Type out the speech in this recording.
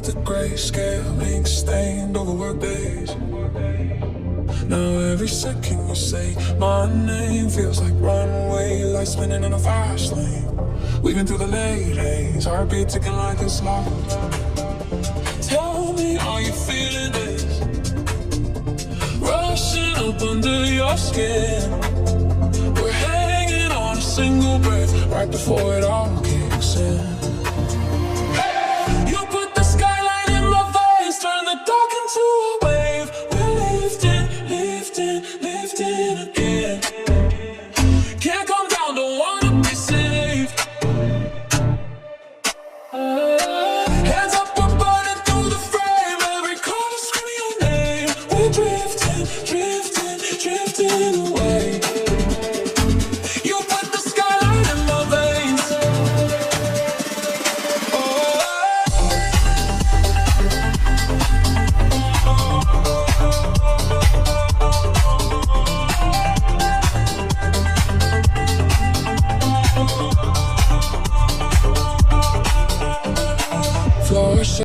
out the grayscale, ink stained over work days. Now every second you say my name feels like runway lights spinning in a fast lane. Weaving through the late haze, heartbeat ticking like a clock. Tell me, are you feeling this? Rushing up under your skin. We're hanging on a single breath right before it all kicks in.